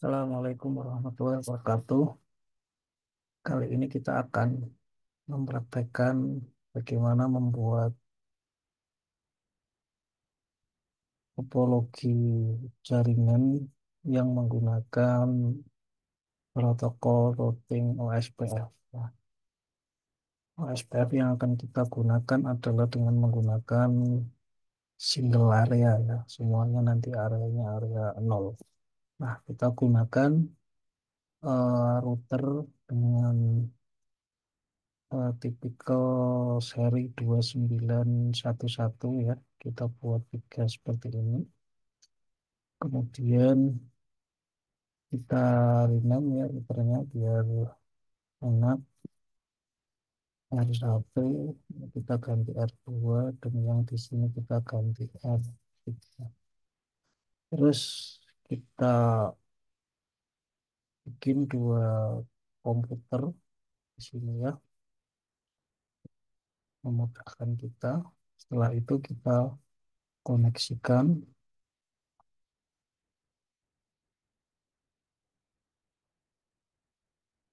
Assalamualaikum warahmatullahi wabarakatuh. Kali ini kita akan mempraktekkan bagaimana membuat topologi jaringan yang menggunakan protokol routing OSPF. Nah, OSPF yang akan kita gunakan adalah dengan menggunakan single area ya. Semuanya nanti areanya area 0. Nah, kita gunakan router dengan tipikal seri 2911 ya. Kita buat tiga seperti ini. Kemudian kita rename ya routernya biar enak. R1 kita ganti R2 dan yang di sini kita ganti R3. Terus kita bikin dua komputer di sini ya, memudahkan kita. Setelah itu kita koneksikan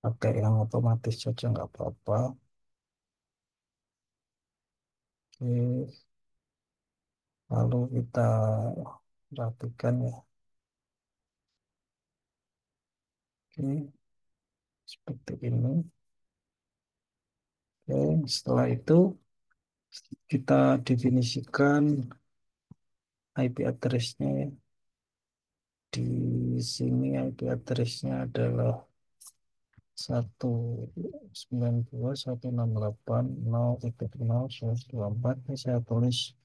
pakai yang otomatis saja nggak apa-apa. Oke, lalu kita rapikan ya. Oke, seperti ini. Oke, setelah itu kita definisikan IP address-nya ya. Di sini IP address-nya adalah 192.168.0.0/24. Ini saya tulis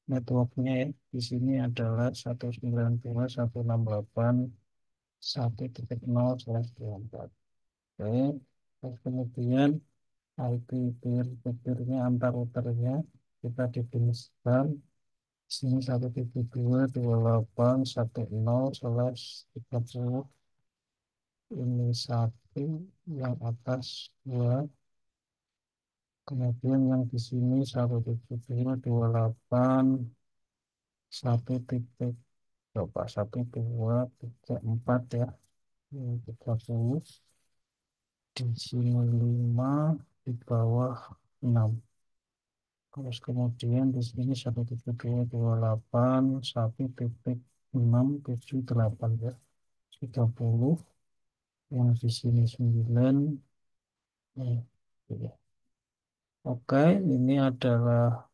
networknya ya. Di sini adalah 192.168.1.0/24. Oke, terus kemudian IP peer-to-peer-nya antar routernya kita definisikan sini 1.2.28.10/30. Ini satu, yang atas dua, kemudian yang di sini 1.2.28 coba 1.2.3.4 ya. Ini 30, di sini 5, di bawah 6. Terus kemudian di sini 1.2.28.1.678 ya. 30, yang di sini 9. Nih, ya. Oke, ini adalah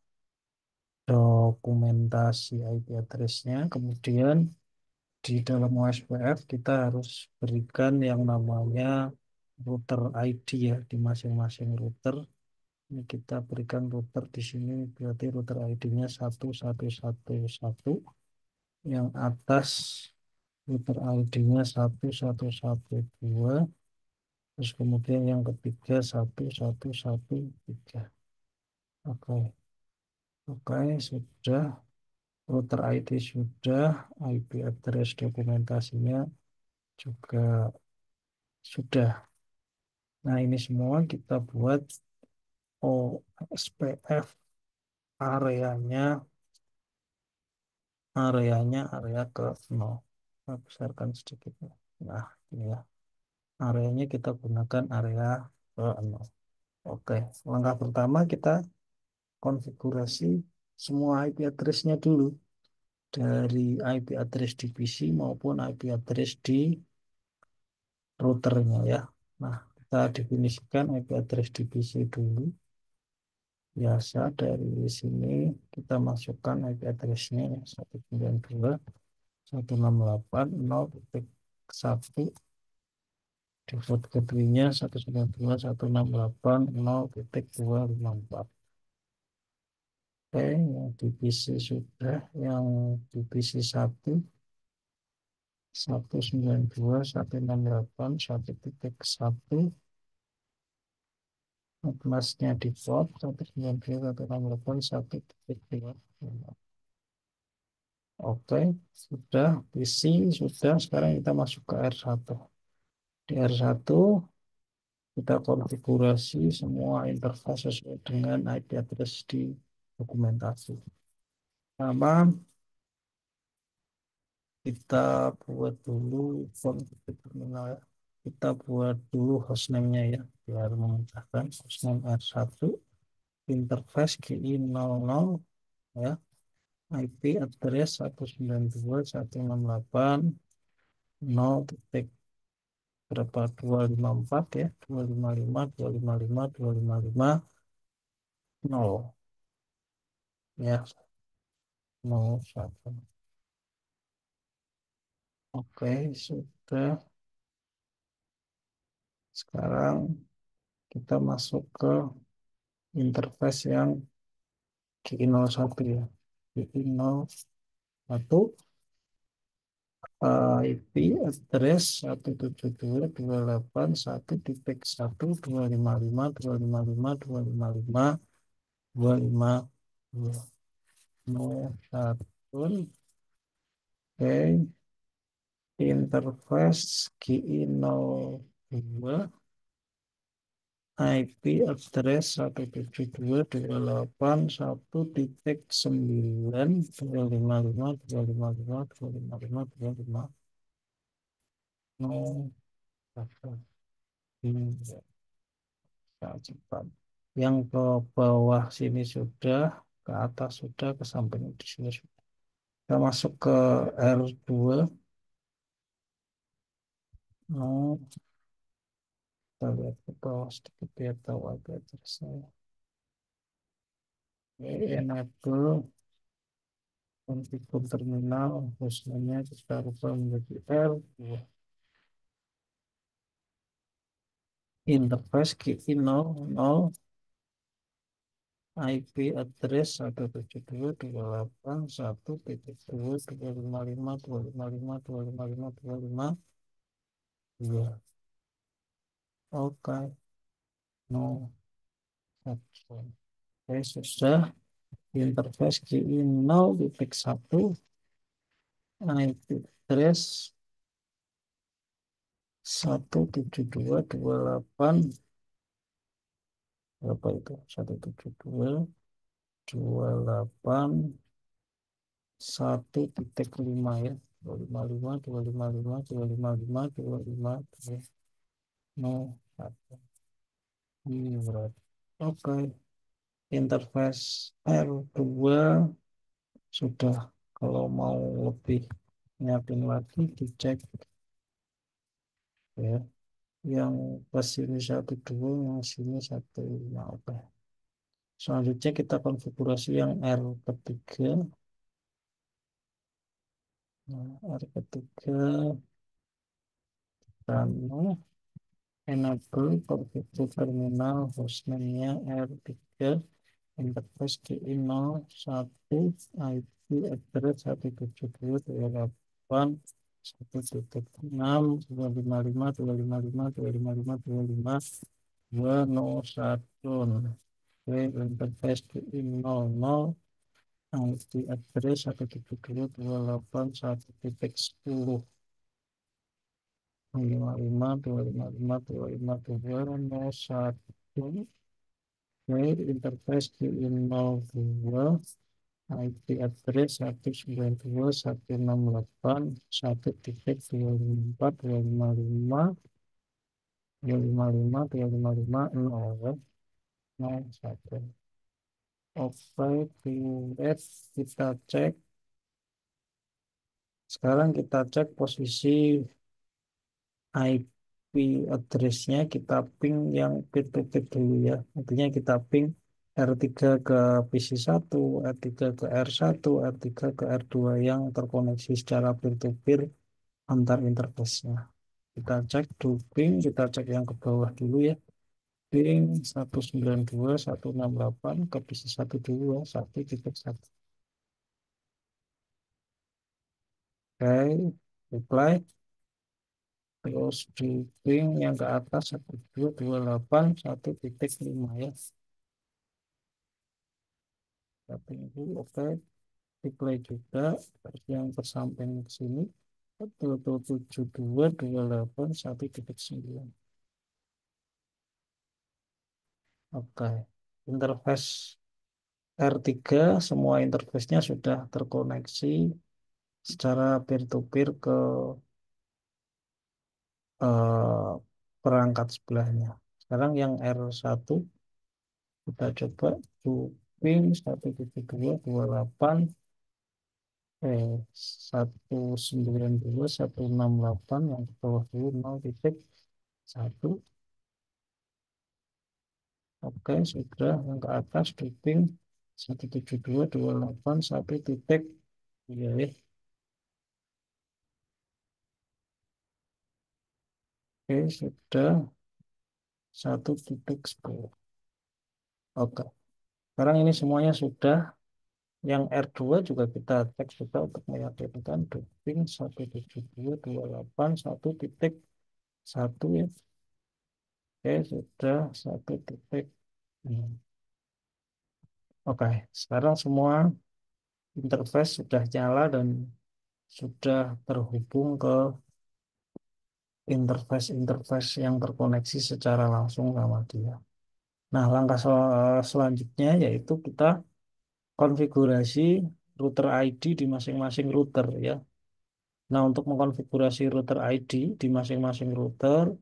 dokumentasi IP address-nya. Kemudian di dalam OSPF kita harus berikan yang namanya router ID ya di masing-masing router. Ini kita berikan router di sini, berarti router ID-nya 1111. Yang atas router ID-nya 1112. Terus kemudian yang ketiga 1113. Oke, oke, sudah. Router ID sudah, IP address dokumentasinya juga sudah. Nah, ini semua kita buat OSPF areanya area ke 0. Saya besarkan sedikit. Nah, ini ya. Areanya kita gunakan area ke 0. Oke, langkah pertama kita konfigurasi semua IP address-nya dulu. Dari IP address di PC maupun IP address di routernya ya. Nah, kita definisikan IP address di PC dulu. Biasa dari sini kita masukkan IP address-nya ya, 192.168.0.1. Default gateway-nya 192.168.0.254. Oke, yang di PC sudah, yang di PC 192.168.1.1. Masnya default 192.168.1.2. Oke, sudah PC sudah. Sekarang kita masuk ke R1. Di R1 kita konfigurasi semua interface sesuai dengan IP address di dokumentasi. Pertama, Kita buat dulu konfig terminal ya. Kita buat dulu hostname-nya ya, biar memudahkan. Hostname R1, interface GI 00 ya, IP address 192.168.0 titik berapa 254 ya, 255 255 255 0 ya, 01. Oke, sudah. Sekarang kita masuk ke interface yang GI01 ya. GI01 IP address 177.281.255.255.255.255.251. Oke, interface GI02 IP address 172.168.1.9.255.255.255.255.255. No, cepat. Yang ke bawah sini sudah, ke atas sudah, ke samping di sini sudah. Kita masuk ke R2. No, kita lihat ke bawah sedikit biar tahu agak saya. Enable konfigur terminal, hostname-nya kita rubah menjadi R2. Interface KI 00, IP address 172.1.255.1.255.255.255.255. Iya, oke, no, oke, sudah. Interface KI 0.1, IP address 172.258, berapa itu? 172.258 1.5 ya, 255 255 255 255 no satu. Ini berat. Oke, interface R2 sudah. Kalau mau lebih nyiapin lagi dicek ya, yang pas ini 12, yang sini 15. Oke, selanjutnya kita konfigurasi yang R ketiga. Nah, R ketiga dan enable konfigur terminal hostname-nya R3, interface GI 01, IP address 172.258 1.6 255 255 255 255 201. Oke, interface GI 00, IP address 172.288 1.10 255 255 255 201. Oke, interface di 02, IP address 192.168.1.254.255 255 255 001. Oke, create, kita cek. Sekarang kita cek posisi IP address-nya, kita ping yang peer-to-peer dulu ya. Artinya kita ping R3 ke PC1, R3 ke R1, R3 ke R2 yang terkoneksi secara peer-to-peer antar interface-nya. Kita cek do ping, kita cek yang ke bawah dulu ya. Ping 192.168 ke PC1 dulu ya, 1.1. Oke, reply. Terus di ping yang ke atas 1.2.2.8 1.5 ya. Kita tunggu, oke. Replay juga. Terus yang ke samping ke sini 1.72.2.8 1.9. Oke. Interface R3 semua interface-nya sudah terkoneksi secara peer-to-peer ke eh, perangkat sebelahnya. Sekarang yang R1 kita coba looping 1.2.28 192.168 yang ke bawah dulu 0.1. Oke, sudah yang ke atas looping 172.28 1 titik. Iya, ya. Oke, sudah 1.10. Oke, sekarang ini semuanya sudah. Yang R2 juga kita teks juga untuk meyakinkan doping 17228 1.1 ya. Oke, sudah 1 titik. Oke, sekarang semua interface sudah nyala dan sudah terhubung ke interface-interface yang terkoneksi secara langsung sama dia. Nah, langkah selanjutnya yaitu kita konfigurasi router ID di masing-masing router ya. Nah, untuk mengkonfigurasi router ID di masing-masing router,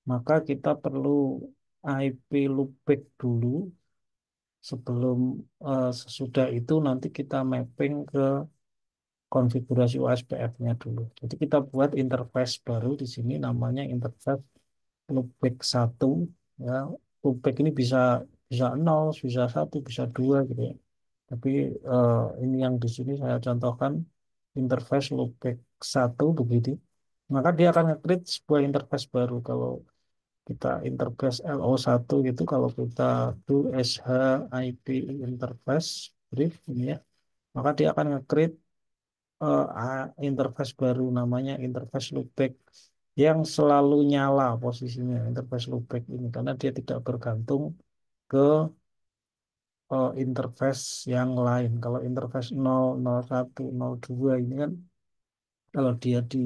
maka kita perlu IP loopback dulu sebelum sesudah itu nanti kita mapping ke konfigurasi OSPF-nya dulu. Jadi kita buat interface baru di sini namanya interface loopback 1 ya. Loopback ini bisa bisa 0, bisa 1, bisa 2 gitu ya. Tapi ini yang di sini saya contohkan interface loopback 1 begitu. Maka dia akan nge-create sebuah interface baru. Kalau kita interface LO1 gitu, kalau kita do SH IP interface brief ini ya, maka dia akan nge-create interface baru namanya interface loopback yang selalu nyala posisinya interface loopback ini karena dia tidak bergantung ke interface yang lain. Kalau interface 0, 01, 02 ini kan kalau dia di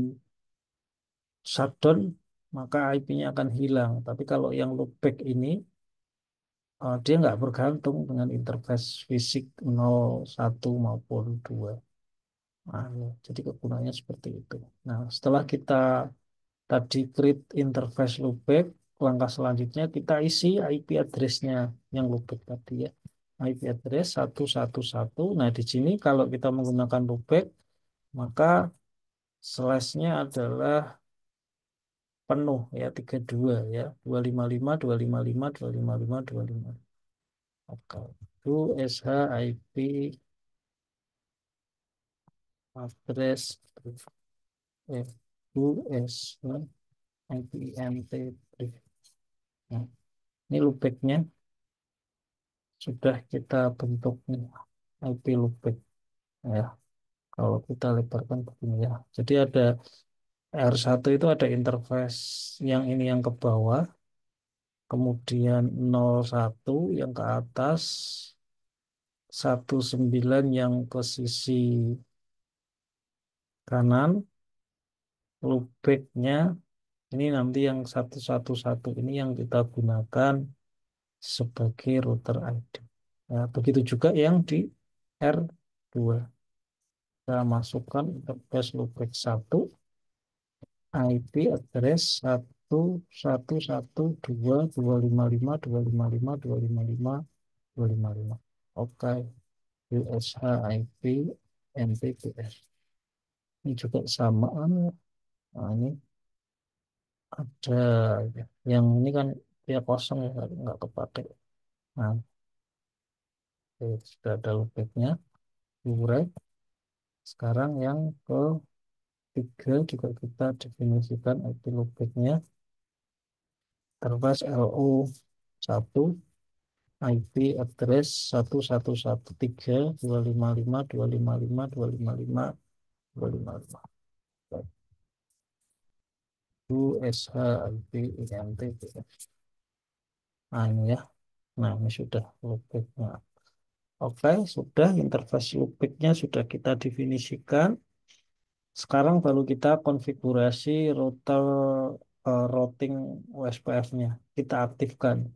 shutdown maka IP-nya akan hilang. Tapi kalau yang loopback ini dia nggak bergantung dengan interface fisik 01 maupun 2. Nah, ya. Jadi kegunaannya seperti itu. Nah, setelah kita tadi create interface loopback, langkah selanjutnya kita isi IP address-nya yang loopback tadi ya. IP address 111. Nah, di sini kalau kita menggunakan loopback, maka slash-nya adalah penuh ya 32 ya 255 255 255 255. Oke. Itu SH IP address US IPMT. Nah, ini loopbacknya sudah kita bentuk nih IP loopback ya. Kalau kita lebarkan begini ya. Jadi ada R1 itu ada interface yang ini yang ke bawah, kemudian 01 yang ke atas, 19 yang ke sisi kanan, loopbacknya ini nanti yang 111 ini yang kita gunakan sebagai router ID. Nah, begitu juga yang di R2. Kita masukkan interface loopback 1 IP address 111225522552555. Oke, USH IP NTPS. Ini juga samaan. Nah, ini ada ya. Yang ini kan dia kosong ya, nggak kepakai. Nah, oke, sudah ada loopbacknya. Urai. Sekarang yang ketiga juga kita definisikan IP loopbacknya. Terus LO1 IP address 11132552555255525. USH IP INT. Nah ini ya. Nah ini sudah loopbacknya. Oke, sudah interface loopbacknya sudah kita definisikan. Sekarang baru kita konfigurasi router routing OSPF-nya. Kita aktifkan.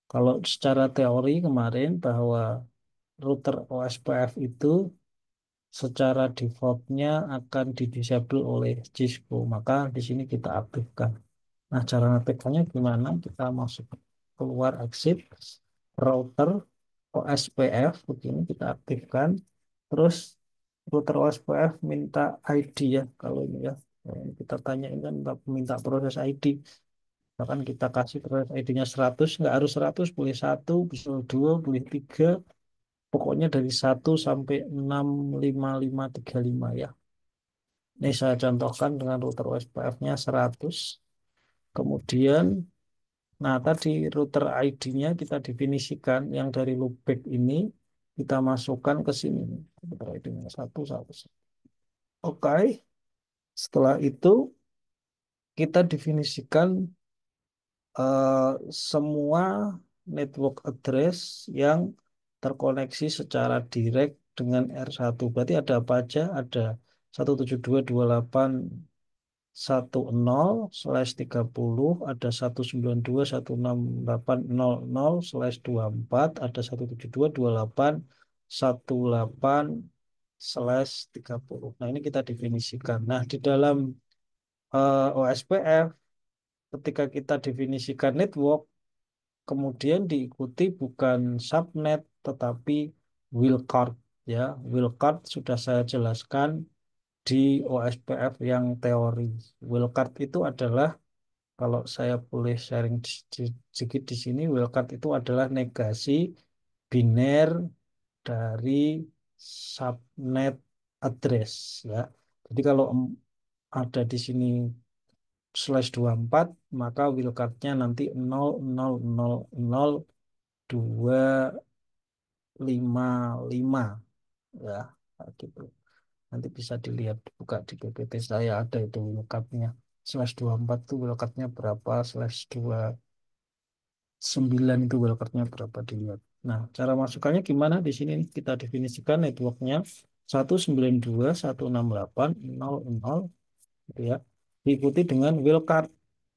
Kalau secara teori kemarin bahwa router OSPF itu secara defaultnya akan di-disable oleh Cisco. Maka di sini kita aktifkan. Nah, cara ngaktifkannya gimana? Kita masuk keluar exit router OSPF begini kita aktifkan. Terus router OSPF minta ID ya. Kalau ini ya, kita tanyain kan minta proses ID. Bahkan kita kasih proses ID-nya 100, nggak harus 100, boleh satu, bisa dua, boleh tiga. Pokoknya dari 1 sampai 65535 ya. Ini saya contohkan dengan router OSPF-nya 100. Kemudian, nah tadi router ID-nya kita definisikan yang dari loopback ini kita masukkan ke sini. Router ID-nya 1, 1. Oke, setelah itu kita definisikan eh, semua network address yang terkoneksi secara direct dengan R1. Berarti ada apa aja? Ada 172.28.10/30, ada 192.168.00/24, ada 172.28.18/30. Nah, ini kita definisikan. Nah, di dalam OSPF, ketika kita definisikan network, kemudian diikuti bukan subnet tetapi wildcard ya. Wildcard sudah saya jelaskan di OSPF yang teori. Wildcard itu adalah, kalau saya boleh sharing sedikit di sini, wildcard itu adalah negasi biner dari subnet address ya. Jadi kalau ada di sini /24, maka wildcardnya nanti 00002555 ya, gitu. Nanti bisa dilihat, buka di PPT saya ada itu wildcardnya. /24 itu wildcardnya berapa, /9 itu wildcardnya berapa, dilihat. Nah, cara masukkannya gimana? Di sini kita definisikan networknya 192.168.00 gitu ya. Diikuti dengan wildcard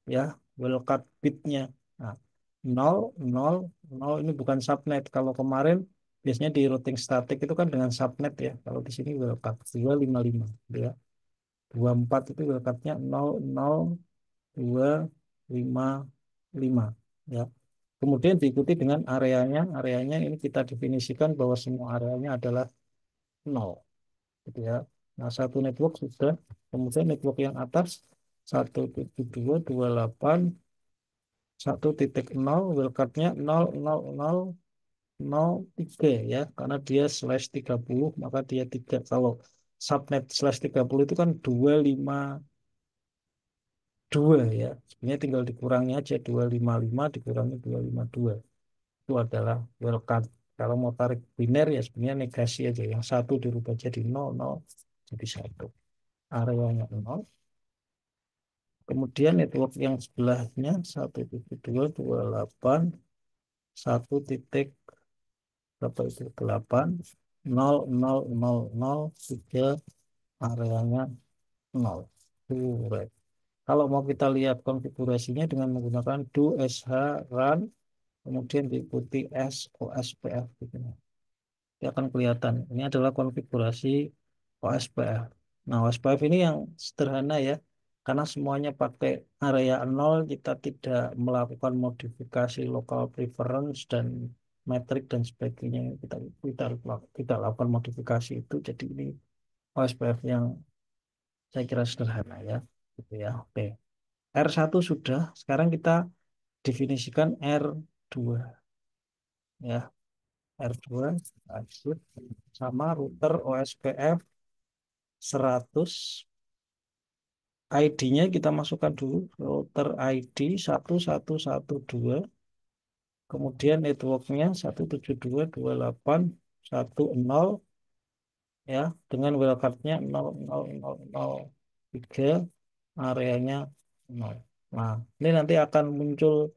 ya, wildcard bitnya. Nah, 000 ini bukan subnet. Kalau kemarin biasanya di routing static itu kan dengan subnet ya. Kalau di sini wildcard 255 gitu ya. 24 itu wildcardnya 00255 ya. Kemudian diikuti dengan areanya. Areanya ini kita definisikan bahwa semua areanya adalah 0 gitu ya. Nah, satu network sudah. Kemudian network yang atas 172.28.1.0, wildcardnya 00003 ya, karena dia /30, maka dia 3. Kalau subnet /30 itu kan 252 ya, sebenarnya tinggal dikurangi aja, 255 dikurangi 252 itu adalah wildcard. Kalau mau tarik biner ya sebenarnya negasi aja, yang satu dirubah jadi 00 jadi 1, areanya 0. Kemudian network yang sebelahnya 1.228 berapa itu, 8 00003, areanya 0. Duret. Kalau mau kita lihat konfigurasinya dengan menggunakan do sh run, kemudian diikuti sospf gitu. Dia akan kelihatan. Ini adalah konfigurasi OSPF. Nah, OSPF ini yang sederhana ya, karena semuanya pakai area 0, kita tidak melakukan modifikasi local preference dan metrik dan sebagainya. Kita lakukan modifikasi itu. Jadi ini OSPF yang saya kira sederhana ya. Gitu ya. Oke. R1 sudah. Sekarang kita definisikan R2 ya. R2 exit sama router OSPF 100. ID-nya kita masukkan dulu, router ID 1112, kemudian networknya 172.28.10 ya, dengan wildcardnya 00003, areanya 0. Nah, ini nanti akan muncul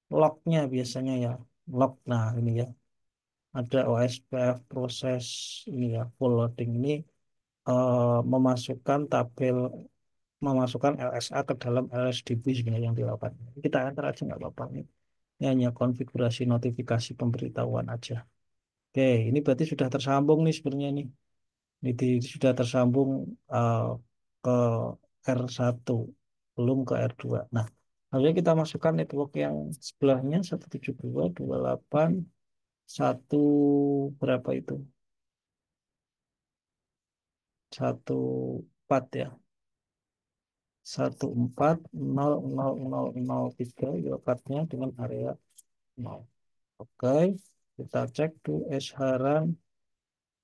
lognya biasanya ya, log. Nah, ini ya, ada OSPF proses ini ya, full loading ini, memasukkan tabel, memasukkan LSA ke dalam LSDB sebenarnya yang dilakukan. Kita enter aja nggak apa-apa nih. Ini hanya konfigurasi notifikasi pemberitahuan aja. Oke, ini berarti sudah tersambung nih sebenarnya nih. Sudah tersambung eh, ke R1, belum ke R2. Nah, harusnya kita masukkan network yang sebelahnya 172.28 satu berapa itu? 14 ya. 14.0.0.0.0.3 lokatnya dengan area 0. Oke, kita cek to SHRAN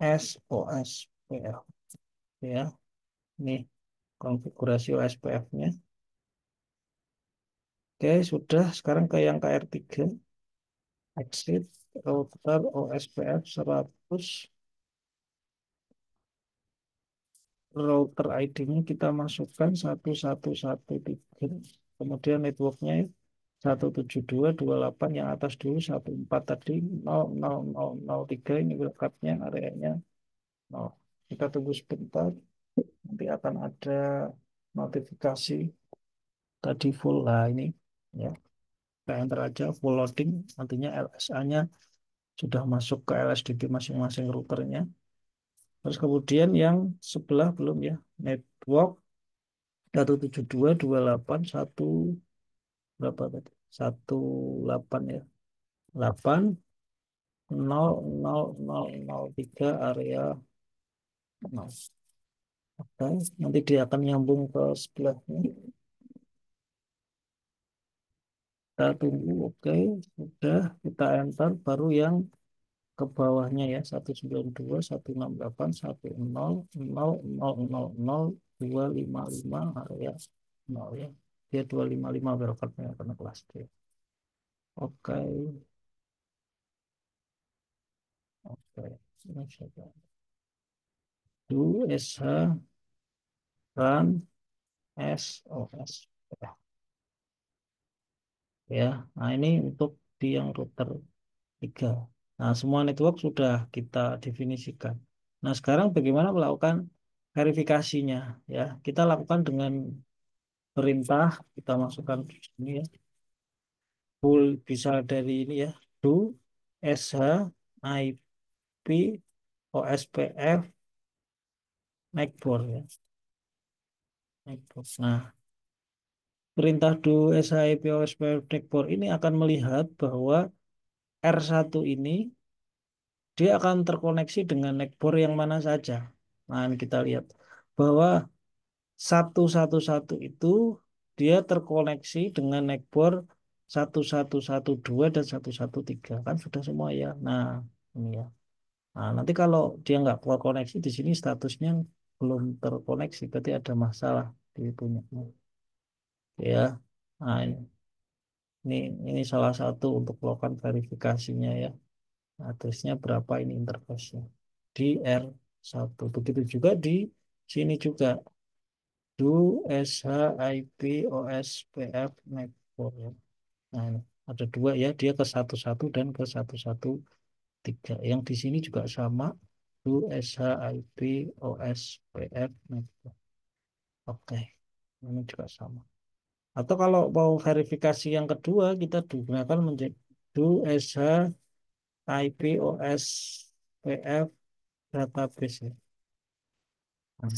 SOSPF ya. Ini konfigurasi OSPF-nya. Oke, sudah. Sekarang ke yang KR3. Exit router OSPF 100. Router ID-nya kita masukkan 1113. Kemudian networknya 172.28 yang atas dulu 14 tadi 00003 ini berkatnya areanya 0. Kita tunggu sebentar. Nanti akan ada notifikasi tadi full lah ini ya. Kita enter aja full loading. Nantinya LSA-nya sudah masuk ke LSDP masing-masing routernya. Terus kemudian yang sebelah belum ya. Network 172.28.1 berapa tadi? 18 ya. 8 00003 area 0. Oke, nanti dia akan nyambung ke sebelahnya. Kita tunggu, oke, sudah kita enter. Baru yang ke bawahnya ya 192.168.10.000.255 area 0 ya. Dia 255 berokatnya karena kelas D. Oke, oke. Ini siapa? Do SH run SOS ya. Nah, ini untuk di yang router 3. Nah, semua network sudah kita definisikan. Nah, sekarang bagaimana melakukan verifikasinya ya? Kita lakukan dengan perintah, kita masukkan di sini ya. Full bisa dari ini ya. Do SH IP OSPF network ya. Network. Nah, perintah do SH IP OSPF network ini akan melihat bahwa R1 ini dia akan terkoneksi dengan network yang mana saja. Nah, ini kita lihat bahwa 111 itu dia terkoneksi dengan network 1112 dan 113 kan sudah semua ya. Nah, ini ya. Nah, nanti kalau dia nggak terkoneksi di sini statusnya belum terkoneksi, berarti ada masalah di punya. Ya, nah ini ini salah satu untuk melakukan verifikasinya ya. Addressnya berapa ini interface-nya di R1. Begitu juga di sini juga do SHIP OSPF network ya. Nah, ini ada dua ya, dia ke 11 dan ke 113. Yang di sini juga sama do SHIP OSPF network. Oke, ini juga sama. Atau kalau mau verifikasi yang kedua, kita gunakan menjadi do SHIP OSPF database ya. Nah,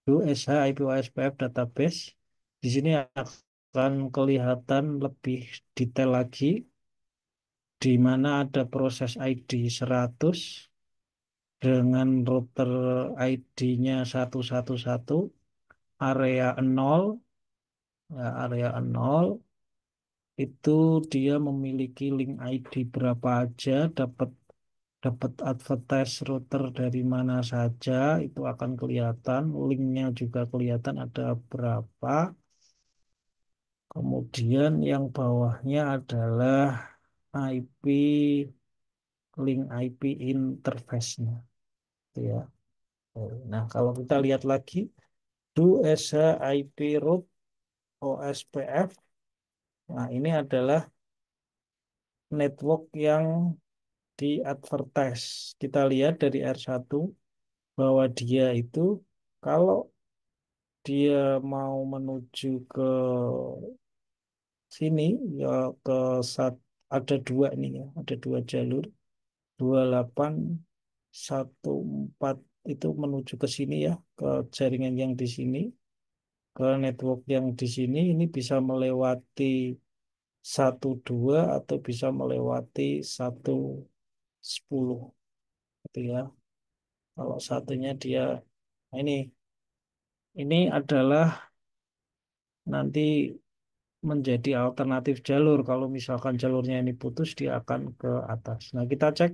itu SH-IPOSPF database. Di sini akan kelihatan lebih detail lagi di mana ada proses ID 100 dengan router ID-nya 111, area 0, ya, area 0 itu dia memiliki link ID berapa aja, dapat dapat advertise router dari mana saja itu akan kelihatan, linknya juga kelihatan ada berapa. Kemudian yang bawahnya adalah IP, link IP interface-nya, gitu ya. Nah, kalau kita lihat lagi, do SH IP root OSPF. Nah, ini adalah network yang di advertise. Kita lihat dari R1 bahwa dia itu kalau dia mau menuju ke sini ya ke saat ada dua jalur 2814 itu menuju ke sini ya, ke jaringan yang di sini, ke network yang di sini, ini bisa melewati 1,2 atau bisa melewati 1,10 gitu ya. Kalau satunya dia, nah ini adalah nanti menjadi alternatif jalur. Kalau misalkan jalurnya ini putus, dia akan ke atas. Nah, kita cek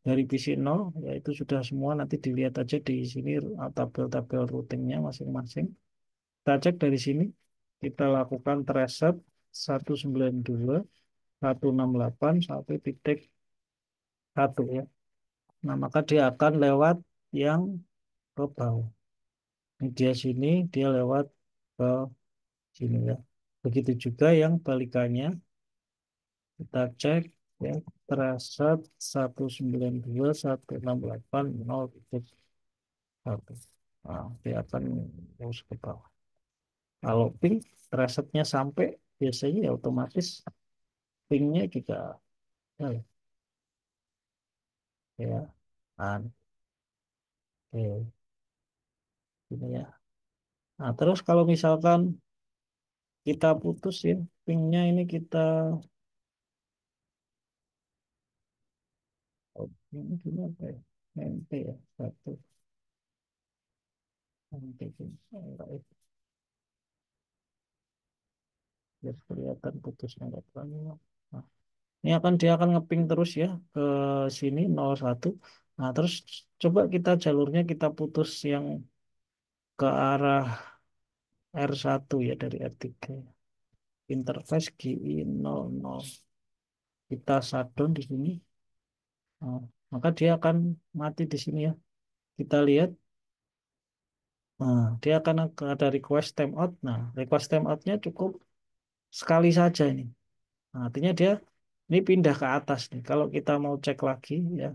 dari PC 0, yaitu sudah semua. Nanti dilihat aja di sini tabel-tabel routingnya masing-masing. Kita cek dari sini, kita lakukan reset 192, 168, 1,1 ya. Nah, maka dia akan lewat yang ke bawah. Ini dia sini, dia lewat ke sini ya. Begitu juga yang balikannya, kita cek ya, terasat 192, 168, 0,1. Nah, dia akan terus ke bawah. Kalau ping terasatnya sampai, biasanya ya otomatis pingnya juga ya, ya, oke, ini ya. Nah, terus kalau misalkan kita putus ya, pingnya ini kita, oh, ini gimana ya? NT ya, satu, NT, enggak ya, biar kelihatan putusnya enggak terlalu. Nah, ini dia akan ngeping terus ya ke sini 01. Nah, terus coba kita jalurnya kita putus yang ke arah R1 ya dari R3. Interface GI 00. Kita shutdown di sini. Nah, maka dia akan mati di sini ya. Kita lihat. Nah, dia akan ada request timeout. Nah, request timeoutnya cukup sekali saja ini. Nah, artinya dia ini pindah ke atas nih. Kalau kita mau cek lagi ya,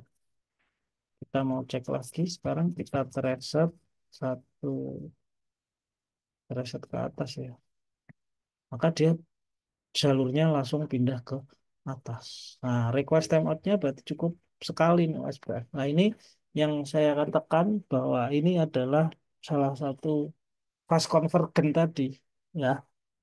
kita mau cek lagi. Sekarang kita reset satu, reset ke atas ya. Maka dia jalurnya langsung pindah ke atas. Nah, request timeoutnya berarti cukup sekali nih Mas Bram. Nah, ini yang saya katakan bahwa ini adalah salah satu fast convergent tadi ya.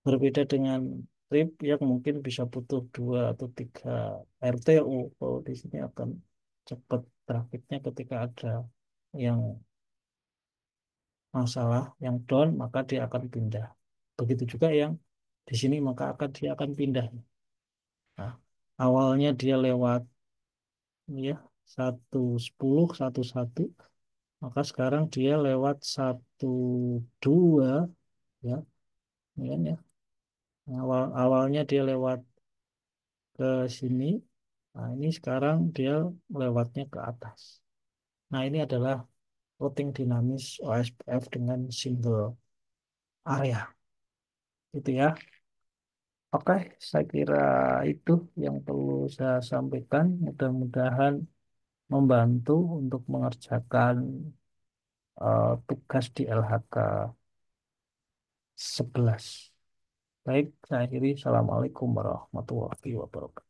Berbeda dengan trip yang mungkin bisa butuh 2 atau 3 RTU. Kalau di sini akan cepat trafiknya ketika ada yang masalah, yang down, maka dia akan pindah. Begitu juga yang di sini, maka dia akan pindah. Nah, awalnya dia lewat ya 1,10, 1,1, maka sekarang dia lewat 1,2 ya, ini kan ya. Awalnya dia lewat ke sini. Nah, ini sekarang dia lewatnya ke atas. Nah, ini adalah routing dinamis OSPF dengan single area. Itu ya. Oke, saya kira itu yang perlu saya sampaikan. Mudah-mudahan membantu untuk mengerjakan tugas di LHK 11. Baik, saya akhiri. Assalamualaikum warahmatullahi wabarakatuh.